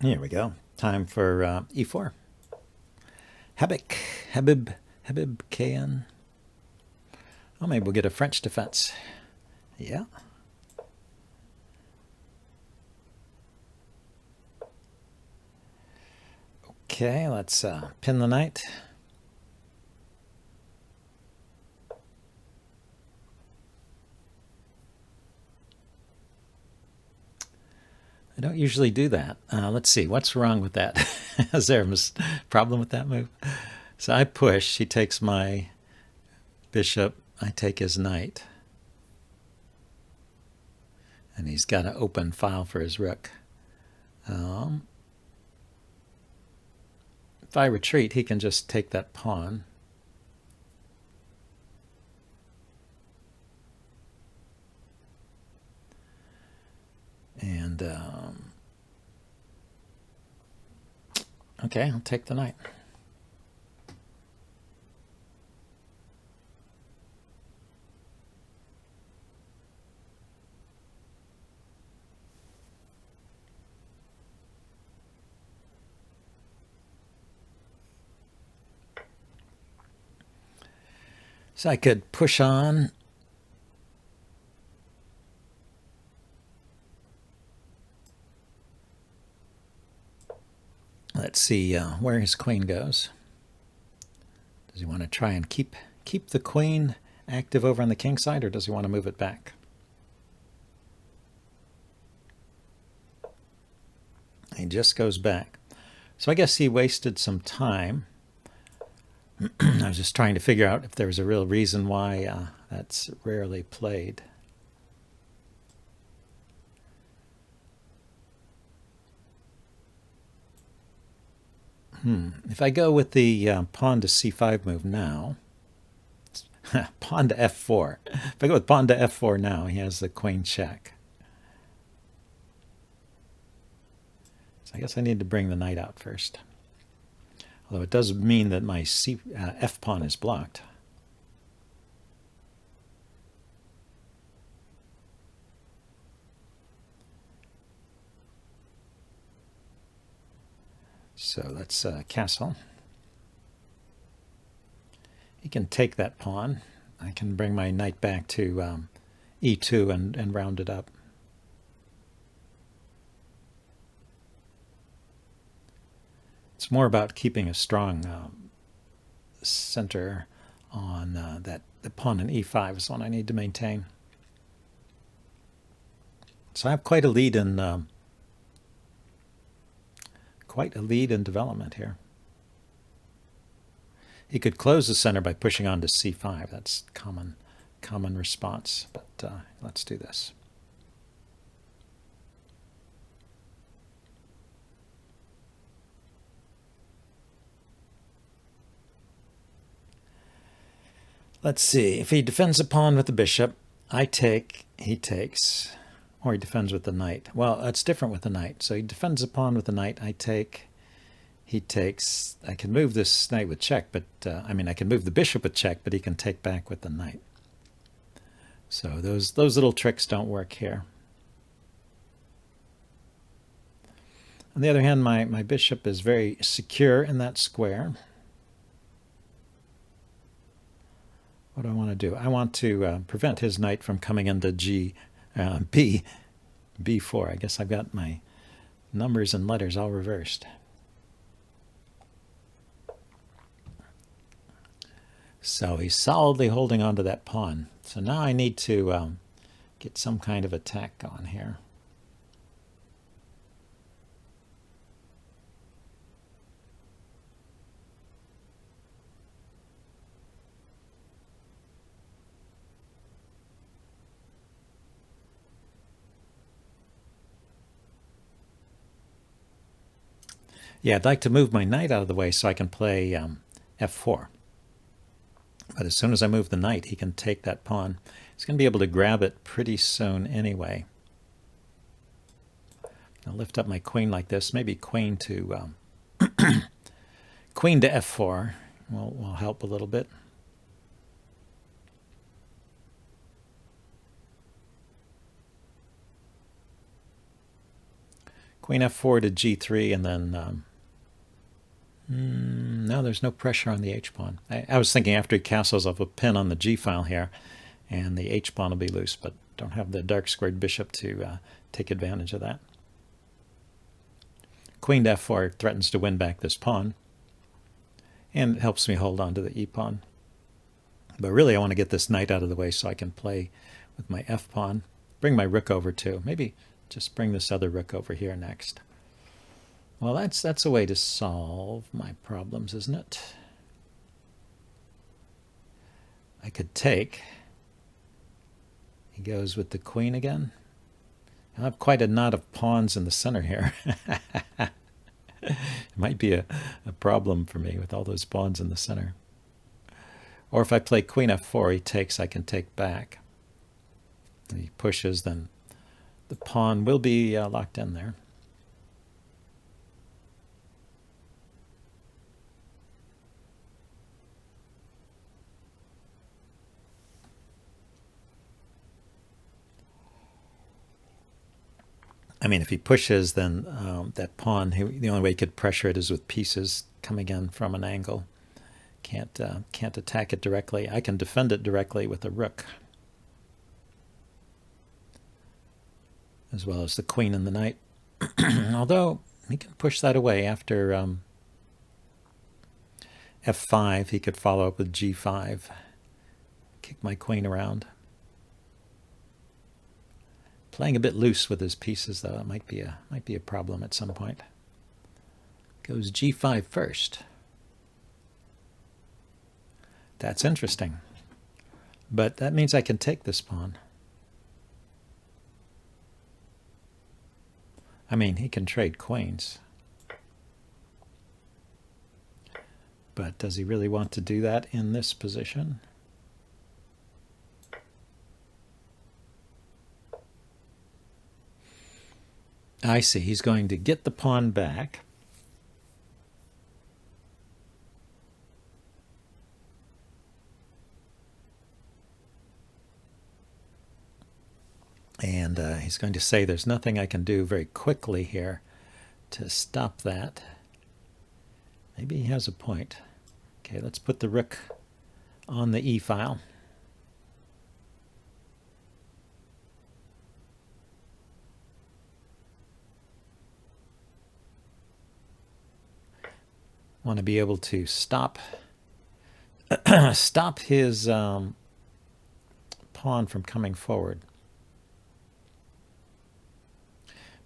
Here we go. Time for e4. Habib Kayan. Oh, maybe we'll get a French defense. Yeah. Okay, let's pin the knight. I don't usually do that. Let's see, what's wrong with that? Is there a problem with that move? So I push, he takes my bishop, I take his knight. And he's got an open file for his rook. If I retreat, he can just take that pawn. And, okay, I'll take the knight. So I could push on. Let's see where his queen goes. Does he want to try and keep the queen active over on the king side, or does he want to move it back? He just goes back. So I guess he wasted some time. I was just trying to figure out if there was a real reason why that's rarely played. If I go with the pawn to c5 move now, pawn to f4. If I go with pawn to f4 now, he has the queen check. So I guess I need to bring the knight out first. Although it does mean that my f pawn is blocked. So let's castle. He can take that pawn. I can bring my knight back to e2 and round it up. It's more about keeping a strong center on the pawn in e5 is one I need to maintain. So I have quite a lead in development here. He could close the center by pushing on to c5. That's common response, but let's do this. Let's see. If he defends the pawn with the bishop, I take, he takes, or he defends with the knight. Well, it's different with the knight. So he defends the pawn with the knight, I take, he takes. I can move this knight with check, but I mean, I can move the bishop with check, but he can take back with the knight. So those little tricks don't work here. On the other hand, my bishop is very secure in that square. What do I want to do? I want to prevent his knight from coming into b4. I guess I've got my numbers and letters all reversed. So he's solidly holding on to that pawn. So now I need to get some kind of attack going here. Yeah, I'd like to move my knight out of the way so I can play f4. But as soon as I move the knight, he can take that pawn. He's going to be able to grab it pretty soon anyway. I'll lift up my queen like this. Maybe queen to queen to f4 will help a little bit. Queen f4 to g3, and then no, there's no pressure on the h-pawn. I was thinking after he castles, I'll have a pin on the g-file here, and the h-pawn will be loose, but don't have the dark squared bishop to take advantage of that. Queen to f4 threatens to win back this pawn, and it helps me hold on to the e-pawn. But really I want to get this knight out of the way so I can play with my f-pawn. Bring my rook over too. Maybe just bring this other rook over here next. Well, that's a way to solve my problems, isn't it? I could take. He goes with the queen again. I have quite a knot of pawns in the center here. It might be a problem for me with all those pawns in the center. Or if I play queen f4, he takes, I can take back. If he pushes, then the pawn will be locked in there. I mean, if he pushes, then that pawn, the only way he could pressure it is with pieces coming in from an angle. Can't attack it directly. I can defend it directly with a rook, as well as the queen and the knight. Although he can push that away after f5. He could follow up with g5, kick my queen around. Playing a bit loose with his pieces, though, it might be a problem at some point. Goes g5 first. That's interesting. But that means I can take this pawn. I mean, he can trade queens. But does he really want to do that in this position? I see. He's going to get the pawn back. And he's going to say there's nothing I can do very quickly here to stop that. Maybe he has a point. Okay, let's put the rook on the e-file. Want to be able to stop stop his pawn from coming forward.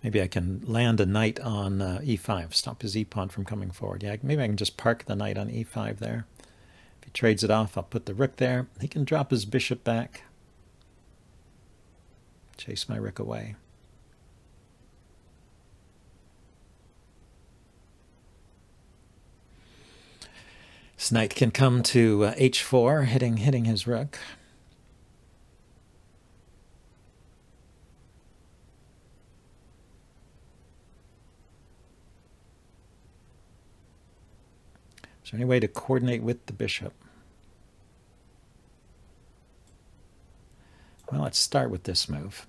Maybe I can land a knight on e5, stop his e-pawn from coming forward. Yeah, maybe I can just park the knight on e5 there. If he trades it off, I'll put the rook there. He can drop his bishop back, chase my rook away. This knight can come to h4, hitting his rook. Is there any way to coordinate with the bishop? Well, let's start with this move.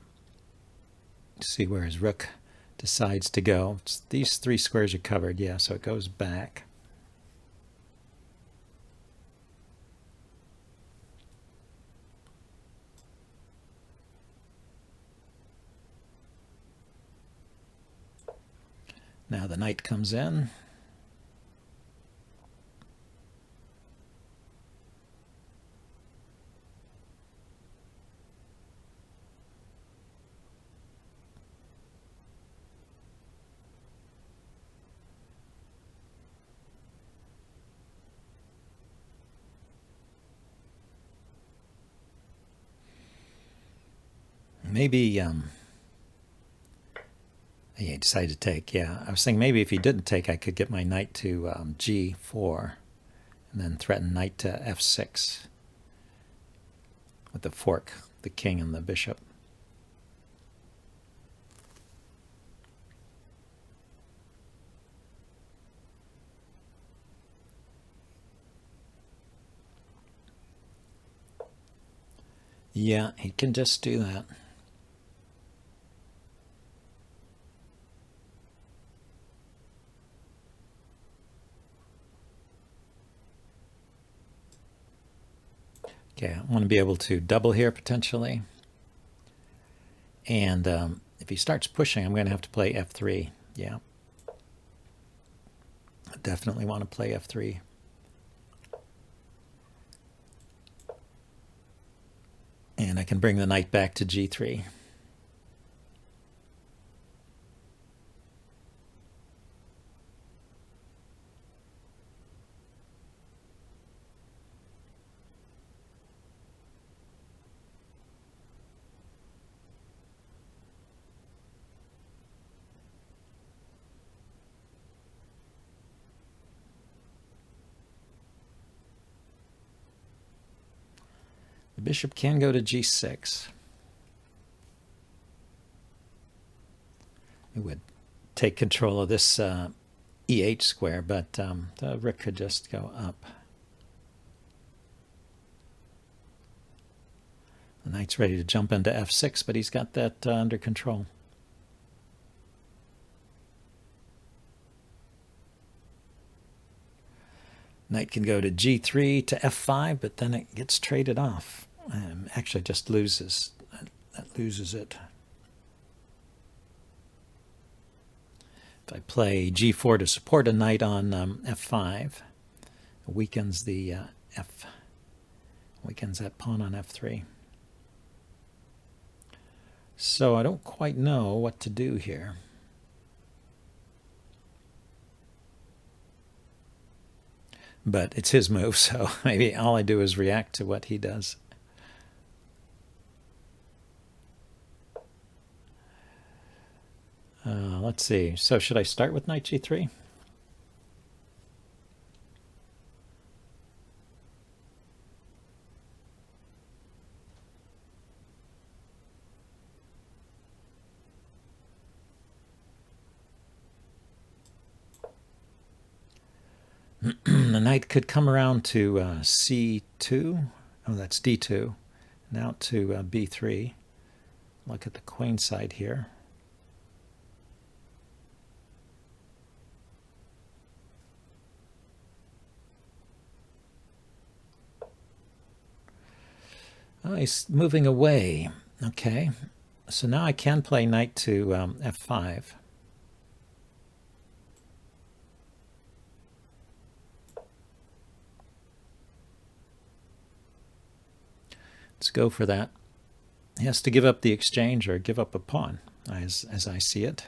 See where his rook decides to go. These three squares are covered, yeah, so it goes back. Now the knight comes in. Maybe, yeah, he decided to take, yeah. I was thinking maybe if he didn't take, I could get my knight to g4 and then threaten knight to f6 with the fork, the king and the bishop. Yeah, he can just do that. Okay, I want to be able to double here potentially. And if he starts pushing, I'm going to have to play f3. Yeah. I definitely want to play f3. And I can bring the knight back to g3. The bishop can go to g6. It would take control of this e8 square, but the rook could just go up. The knight's ready to jump into f6, but he's got that under control. Knight can go to g3 to f5, but then it gets traded off. Actually just loses. That loses it. If I play g4 to support a knight on f5, it weakens the weakens that pawn on f3. So I don't quite know what to do here. But it's his move, so maybe all I do is react to what he does. Let's see. So should I start with knight g3? The knight could come around to c2. Oh, that's d2. Now to b3. Look at the queen side here. Oh, he's moving away. Okay. So now I can play knight to f5. Let's go for that. He has to give up the exchange or give up a pawn, as I see it.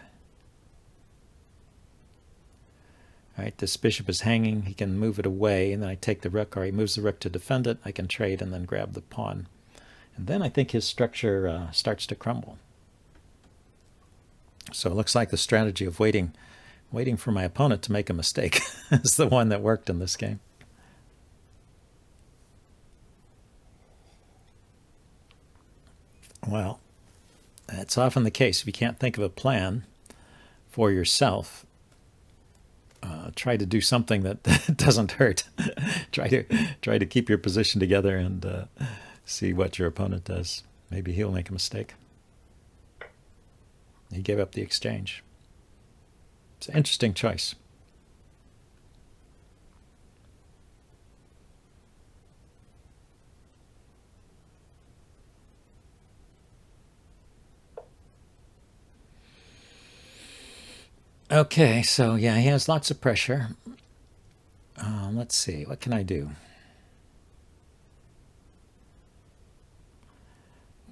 All right, this bishop is hanging. He can move it away, and then I take the rook, or he moves the rook to defend it. I can trade and then grab the pawn. And then I think his structure starts to crumble. So it looks like the strategy of waiting for my opponent to make a mistake is the one that worked in this game. Well, that's often the case. If you can't think of a plan for yourself, try to do something that doesn't hurt. try to keep your position together and see what your opponent does. Maybe he'll make a mistake. He gave up the exchange. It's an interesting choice. Okay, so yeah, he has lots of pressure. Let's see, what can I do?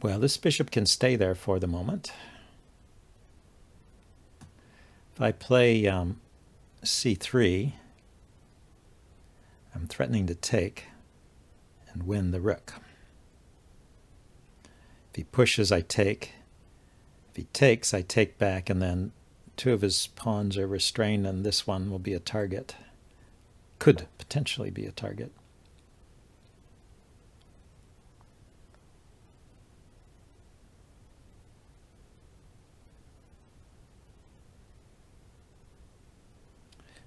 Well, this bishop can stay there for the moment. If I play c3, I'm threatening to take and win the rook. If he pushes, I take. If he takes, I take back, and then two of his pawns are restrained, and this one will be a target. Could potentially be a target.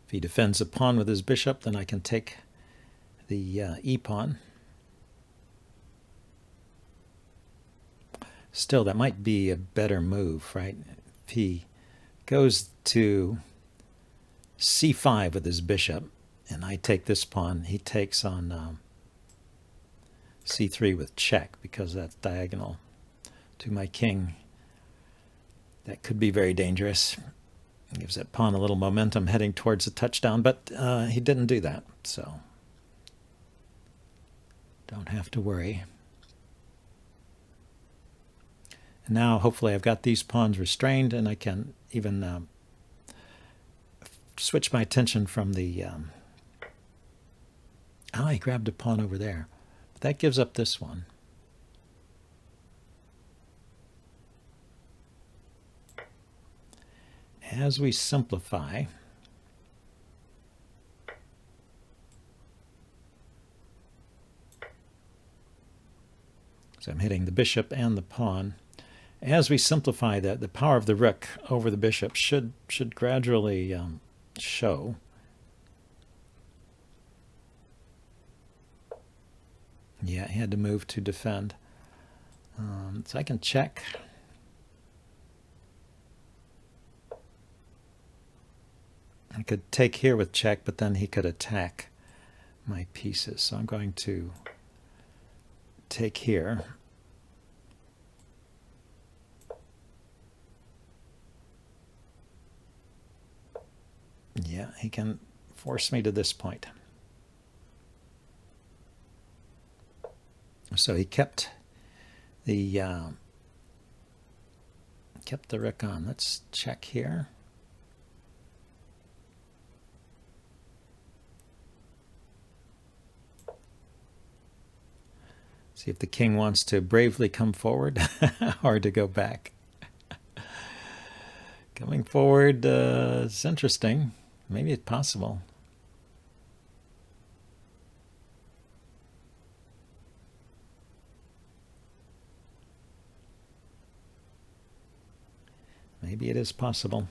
If he defends a pawn with his bishop, then I can take the e-pawn. Still, that might be a better move, right? If he goes to c5 with his bishop, and I take this pawn, he takes on c3 with check, because that's diagonal to my king. That could be very dangerous. It gives that pawn a little momentum heading towards the touchdown, but he didn't do that, so don't have to worry. And now hopefully I've got these pawns restrained, and I can even switch my attention from the... he grabbed a pawn over there. But that gives up this one. As we simplify, so I'm hitting the bishop and the pawn. As we simplify that, the power of the rook over the bishop should gradually show. Yeah, he had to move to defend. So I can check. I could take here with check, but then he could attack my pieces. So I'm going to take here. Yeah, he can force me to this point. So he kept the rook on. Let's check here. See if the king wants to bravely come forward or to go back. Coming forward is interesting. Maybe it's possible. Maybe it is possible.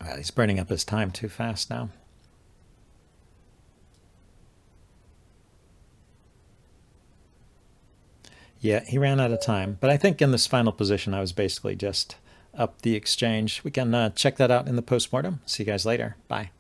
Well, he's burning up his time too fast now. Yeah, he ran out of time. But I think in this final position, I was basically just up the exchange. We can check that out in the postmortem. See you guys later. Bye.